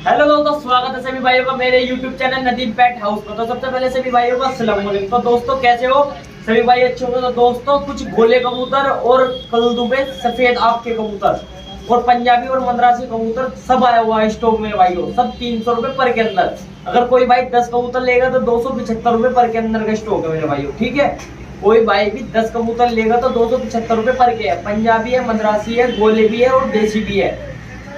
Hello दोस्तों, स्वागत है सभी भाइयों का मेरे YouTube चैनल नदीम पेट हाउस पर। तो सबसे पहले सभी भाइयों का अस्सलाम वालेकुम। तो दोस्तों कैसे हो सभी भाई, अच्छे हो? तो दोस्तों कुछ गोले कबूतर और कलदुबे सफेद आँख के कबूतर और पंजाबी और मद्रासी कबूतर सब आया हुआ है स्टॉक में भाइयों, सब 300 रुपए पर के अंदर। अगर कोई भाई 10 कबूतर लेगा तो 275 रुपए पर के अंदर का स्टॉक है मेरे भाइयों, ठीक है। कोई भाई भी 10 कबूतर लेगा तो 275 रुपए पर के है। पंजाबी है, मद्रासी है, गोले भी है और देसी भी है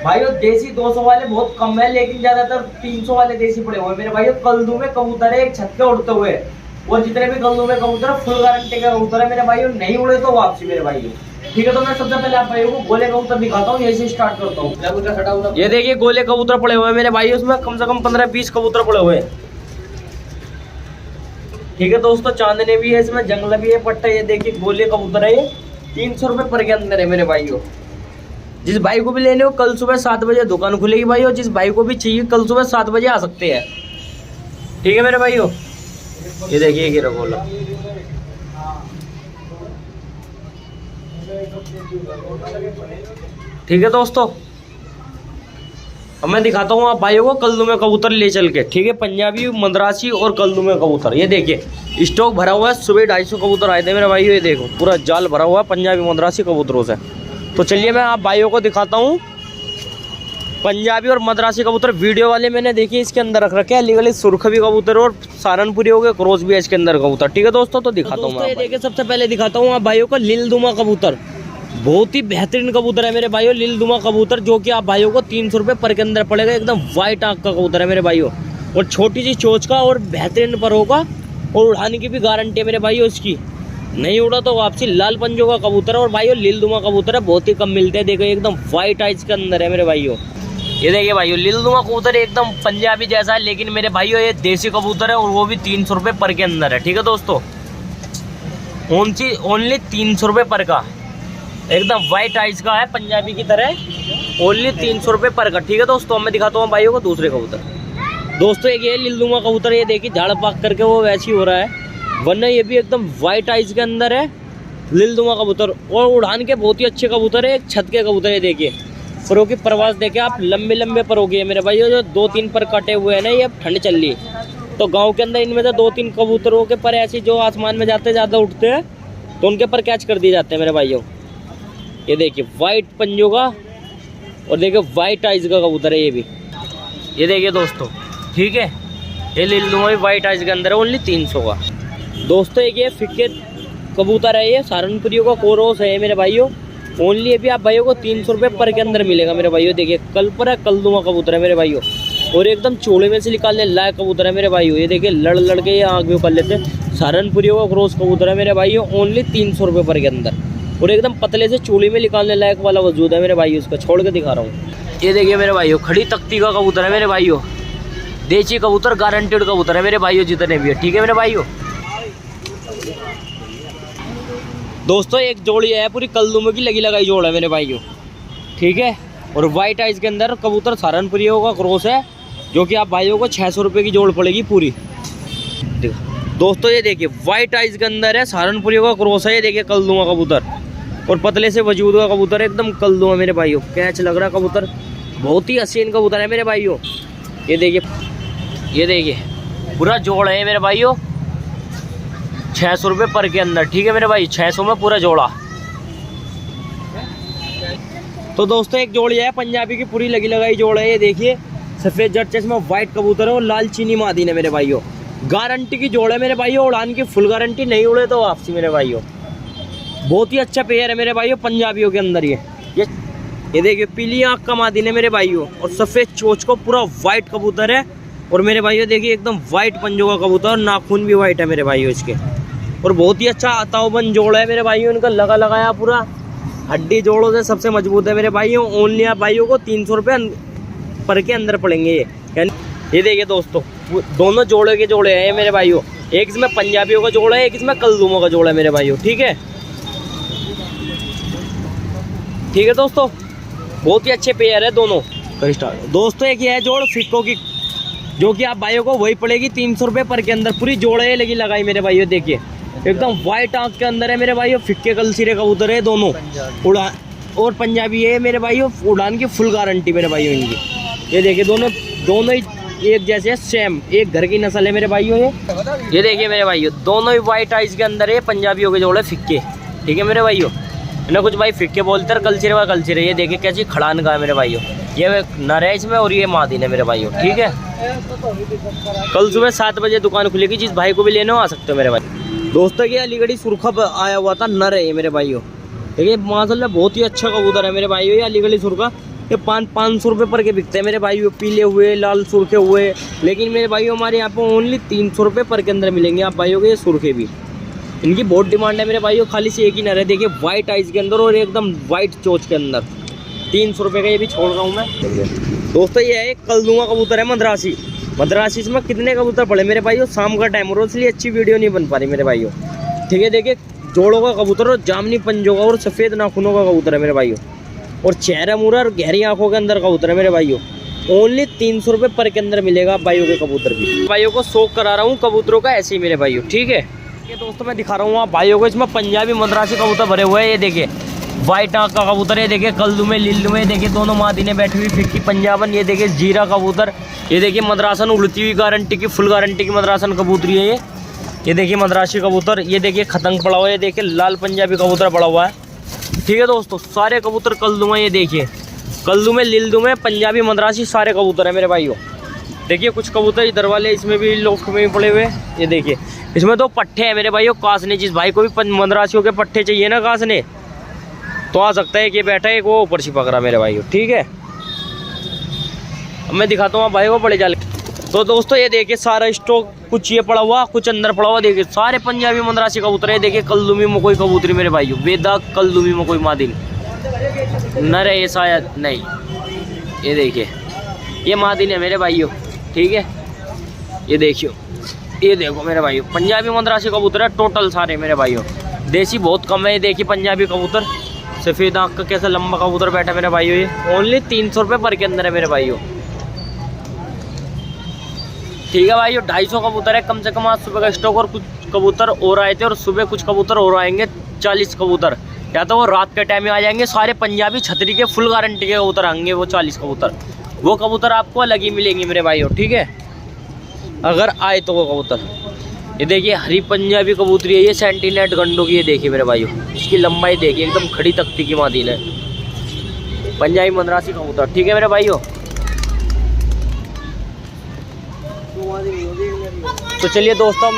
भाइयों। देसी 200 वाले बहुत कम है, लेकिन ज्यादातर 300 वाले देसी पड़े हुए मेरे भाइयों। कल्दू में कबूतर है एक छत पे उड़ते हुए, और जितने भी कल्दू में कबूतर फुल गारंटी का कबूतर है मेरे भाइयों। नहीं उड़े तो वापसी मेरे भाइयों, ठीक है। तो मैं सबसे पहले आप भाइयों को गोले कबूतर दिखाता हूँ, यही से स्टार्ट करता हूँ। ये देखिए गोले कबूतर पड़े हुए हैं मेरे भाइयों, उसमें कम से कम 15-20 कबूतर पड़े हुए हैं, ठीक है दोस्तों। चांदने भी है इसमें, जंगला भी है, पट्टा। ये देखिए गोले कबूतर है, ये 300 रुपए पर के अंदर है मेरे भाइयों। जिस भाई को भी लेने हो कल सुबह 7 बजे दुकान खुलेगी भाई, और जिस भाई को भी चाहिए कल सुबह 7 बजे आ सकते हैं, ठीक है मेरे भाइयों। ये देखिए गिरा गोला, ठीक है दोस्तों। अब मैं दिखाता हूँ आप भाइयों को कल्दू में कबूतर ले चल के, ठीक है। पंजाबी, मद्रासी और कल्दू में कबूतर। ये देखिए स्टॉक भरा हुआ है, सुबह 250 कबूतर आए थे मेरे भाइयों। ये देखो पूरा जाल भरा हुआ है पंजाबी मद्रासी कबूतरों से। तो चलिए मैं आप भाइयों को दिखाता हूँ पंजाबी और मद्रासी कबूतर। वीडियो वाले मैंने देखिए इसके अंदर रख रखे हैं लीगली सुरखबी कबूतर और सहारनपुरी हो गए, क्रॉस भी है इसके अंदर कबूतर, ठीक है दोस्तों। तो दिखाता हूँ मैं देखिए, सबसे पहले दिखाता हूँ आप भाइयों को लीलदुमा कबूतर। बहुत ही बेहतरीन कबूतर है मेरे भाइयों, लीलदुमा कबूतर, जो कि आप भाइयों को 300 रुपये पर के अंदर पड़ेगा। एकदम व्हाइट आँख का कबूतर है मेरे भाइयों, और छोटी सी चोंच का और बेहतरीन पर होगा, और उड़ाने की भी गारंटी है मेरे भाइयों इसकी। नहीं उड़ा तो वापसी। लाल पंजों का कबूतर है, और भाइयों लीलदुमा कबूतर है, बहुत ही कम मिलते हैं। देखो एकदम व्हाइट आइज के अंदर है मेरे भाइयों। ये देखिए भाइयों लीलदुमा कबूतर एकदम पंजाबी जैसा है, लेकिन मेरे भाइयों ये देसी कबूतर है, और वो भी 300 रुपये पर के अंदर है, ठीक है दोस्तों। ओनली 300 रुपये पर का, एकदम व्हाइट आइज का है पंजाबी की तरह, ओनली 300 रुपये पर का, ठीक है दोस्तों। मैं दिखाता हूँ भाइयों को दूसरे कबूतर। दोस्तों एक ये लीलदुमा कबूतर, ये देखिए झाड़ पाक करके वो वैसे ही हो रहा है, वरना ये भी एकदम व्हाइट आइज के अंदर है लीलदुमा कबूतर, और उड़ान के बहुत ही अच्छे कबूतर है। एक छत के कबूतर है, देखिए परों की परवाज देखे आप, लंबे लंबे परों की है मेरे भाई। जो 2-3 पर कटे हुए हैं ना, ये ठंड चल रही है तो गांव के अंदर इनमें से 2-3 कबूतरों के पर ऐसे जो आसमान में जाते ज़्यादा उठते हैं तो उनके पर कैच कर दिए जाते हैं मेरे भाइयों। ये देखिए वाइट पंजों का, और देखिए वाइट आइज का कबूतर है ये भी। ये देखिए दोस्तों, ठीक है, ये लीलदुमा भी वाइट आइज के अंदर है, ओनली 300 का। दोस्तों एक ये फिक्के कबूतर है, ये सहारनपुरियों का कोरोस है मेरे भाइयों। ओनली ये भी आप भाइयों को 300 रुपये पर के अंदर मिलेगा मेरे भाइयों। देखिए कल पर है, कलदुमा कबूतर है मेरे भाइयों, और एकदम चोड़े में से निकालने लायक कबूतर है मेरे भाइयों। ये देखिए लड़ लड़ के ये आँख भी कर लेते हैं। सहारनपुरियों का क्रॉस कबूतर है मेरे भाइयों, ओनली 300 रुपये पर के अंदर, और एकदम पतले से चूड़ी में निकालने लायक वाला वजूद है मेरे भाइयों। इसका छोड़ के दिखा रहा हूँ। ये देखिए मेरे भाइयों खड़ी तख्ती का कबूतर है मेरे भाइयों, देसी कबूतर, गारंटेड कबूतर है मेरे भाइयों जितने भी है, ठीक है मेरे भाइयों। दोस्तों एक जोड़ी है पूरी कलदुमे की लगी लगाई जोड़ है मेरे भाइयों, ठीक है, और वाइट आइज के अंदर कबूतर सहारनपुरियों का क्रॉस है, जो कि आप भाइयों को 600 रुपये की जोड़ पड़ेगी पूरी। दोस्तों ये देखिए वाइट आइज के अंदर है, सहारनपुरियों का क्रॉस है। ये देखिए कलदुमा कबूतर, और पतले से वजूद का कबूतर है, एकदम कलदुमा मेरे भाइयों, कैच लग रहा कबूतर, बहुत ही हसीन कबूतर है मेरे भाइयों। ये देखिए पूरा जोड़ है मेरे भाइयों, 600 रुपये पर के अंदर, ठीक है मेरे भाई, 600 में पूरा जोड़ा। तो दोस्तों एक जोड़ी है पंजाबी की पूरी लगी लगाई जोड़ है। ये देखिए सफ़ेद जट चश्मा वाइट कबूतर है, और लाल चीनी मादीन है मेरे भाइयों। गारंटी की जोड़ है मेरे भाइयों, उड़ान की फुल गारंटी, नहीं उड़े तो वापसी मेरे भाइयों। बहुत ही अच्छा पेयर है मेरे भाइयों पंजाबियों के अंदर। ये देखिए पीली आँख का मादीन है मेरे भाइयों, और सफ़ेद चोच को पूरा वाइट कबूतर है, और मेरे भाइयों देखिए एकदम वाइट पंजों का कबूतर, और नाखून भी वाइट है मेरे भाइयों इसके, और बहुत ही अच्छा ताऊबंद जोड़ है मेरे भाइयों। इनका लगाया पूरा हड्डी जोड़ों से सबसे मजबूत है मेरे भाइयों। ओनली आप भाइयों को 300 रुपये पर के अंदर पड़ेंगे ये, यानी ये देखिए दोस्तों दोनों जोड़े के जोड़े हैं मेरे भाइयों। एक इसमें पंजाबियों का जोड़ा है, एक इसमें कलदुमों का जोड़ा है मेरे भाइयों, ठीक है, ठीक है दोस्तों। बहुत ही अच्छे पेयर है दोनों। दोस्तों एक ये है जोड़ फिक्को की, जो कि आप भाइयों को वही पड़ेगी 300 रुपये पर के अंदर। पूरी जोड़े लगी लगाई मेरे भाइयों, देखिए एकदम वाइट आँख के अंदर है मेरे भाइयों। फिक्के कलसीरे कबूतर है दोनों, उड़ान और पंजाबी है मेरे भाइयों, उड़ान की फुल गारंटी मेरे भाइयों इनकी। ये देखिए दोनों दोनों ही एक जैसे सेम एक घर की नस्ल है मेरे भाइयों। ये देखिए मेरे भाइयों, दोनों ही वाइट आइज के अंदर है, पंजाबियों के जोड़े फिक्के। ठीक है मेरे भाइयों, ना कुछ भाई फिक्के बोलते हैं, कल्चर व कल्चर है। ये देखिए कैसी खड़ान का है मेरे भाइयों, ये नर है इसमें और ये मादीन है मेरे भाइयों। ठीक है, कल सुबह 7 बजे दुकान खुलेगी, जिस भाई को भी लेने आ सकते हो मेरे भाई। दोस्तों ये अलीगढ़ी सुरखा आया हुआ था, नर है ये मेरे भाइयों। देखिए माशाल्लाह बहुत ही अच्छा कबूतर है मेरे भाइयों। ये अलीगढ़ी सुरखा ये 500 रुपये पर के बिकते हैं मेरे भाइयों, पीले हुए लाल सुरखे हुए। लेकिन मेरे भाइयों हमारे यहाँ पे ओनली 300 रुपये पर के अंदर मिलेंगे आप भाइयों के ये सुरखे भी। इनकी बहुत डिमांड है मेरे भाइयों, खाली से एक ही नर है। देखिए वाइट आइज के अंदर और एकदम वाइट चोच के अंदर, 300 रुपये का ये भी छोड़ रहा हूँ मैं। दोस्तों ये है कलदुआ कबूतर है मद्रासी। मद्रासी इसमें कितने कबूतर पड़े मेरे भाइयों, शाम का टाइम और इसलिए अच्छी वीडियो नहीं बन पा रही मेरे भाइयों। ठीक है, देखिए जोड़ों का कबूतर और जामनी पंजों का और सफ़ेद नाखूनों का कबूतर है मेरे भाइयों, और चेहरा मुरा और गहरी आंखों के अंदर कबूतर है मेरे भाइयों। ओनली 300 रुपये पर के अंदर मिलेगा भाइयों के कबूतर भी। भाइयों को शौक करा रहा हूँ कबूतरों का ऐसे ही मेरे भाइयों। ठीक है, ये दोस्तों मैं दिखा रहा हूँ आप भाइयों को, इसमें पंजाबी मद्रासी कबूतर भरे हुए हैं। ये देखिए वाइट आंख का कबूतर, ये देखिए कल्दू में लिल्लू में, देखिए दोनों मादीने बैठी हुई फिक्की पंजाबन। ये देखिए जीरा कबूतर, ये देखिए मद्रासन उड़ती हुई गारंटी की, फुल गारंटी की मद्रासन कबूतरी है ये देखिए मद्रासी कबूतर। ये देखिए खतंग पड़ा हुआ है, ये देखिए लाल पंजाबी कबूतर पड़ा हुआ है। ठीक है दोस्तों, सारे कबूतर कल्दू में, ये देखिए कल्दू में लिल्लू में पंजाबी मद्रासी सारे कबूतर है मेरे भाइयों। देखिए कुछ कबूतर इधर वाले इसमें भी लोफ्ट में भी पड़े हुए। ये देखिए इसमें 2 पट्टे हैं मेरे भाइयों कासने, जिस भाई को भी मद्रासियों के पट्टे चाहिए ना कासने तो आ सकता है। कि बैठा है एक वो ऊपर छिपक रहा मेरे भाइयों। ठीक है, अब मैं दिखाता हूँ भाई को बड़े जाल। तो दोस्तों ये देखिए सारा स्टॉक, कुछ ये पड़ा हुआ कुछ अंदर पड़ा हुआ। देखिए सारे पंजाबी मद्रासी कबूतर है। देखिए कल्दूमी में कोई कबूतरी मेरे भाइयों, बेदा कल्दूमी में कोई मादिन नर है ये शायद नहीं। ये देखिए ये मादिन है मेरे भाइयों। ठीक है, ये देखियो, ये देखो मेरे भाइयों पंजाबी मद्रासी कबूतर है टोटल सारे मेरे भाइयों। देसी बहुत कम है। ये देखिए पंजाबी कबूतर, सफ़ेद आँख का कैसा लंबा कबूतर बैठा मेरे भाइयों। ये ओनली 300 रुपये पर के अंदर है मेरे भाइयों। ठीक है भाइयों, 250 कबूतर है कम से कम आज सुबह का स्टॉक, और कुछ कबूतर और आए थे और सुबह कुछ कबूतर और आएंगे 40 कबूतर, या तो वो रात के टाइम में आ जाएंगे। सारे पंजाबी छतरी के फुल गारंटी के कबूतर आएंगे वो 40 कबूतर। वो कबूतर आपको अलग ही मिलेंगे मेरे भाइयों। ठीक है, अगर आए तो वो कबूतर। ये देखिए हरी पंजाबी कबूतरी है, ये सेंटीनेट गंडों की। ये देखिए मेरे भाइयों इसकी लंबाई देखिए, एकदम खड़ी तख्ती की मादीन है, पंजाबी मद्रासी कबूतर। ठीक है मेरे भाइयों, तो चलिए दोस्तों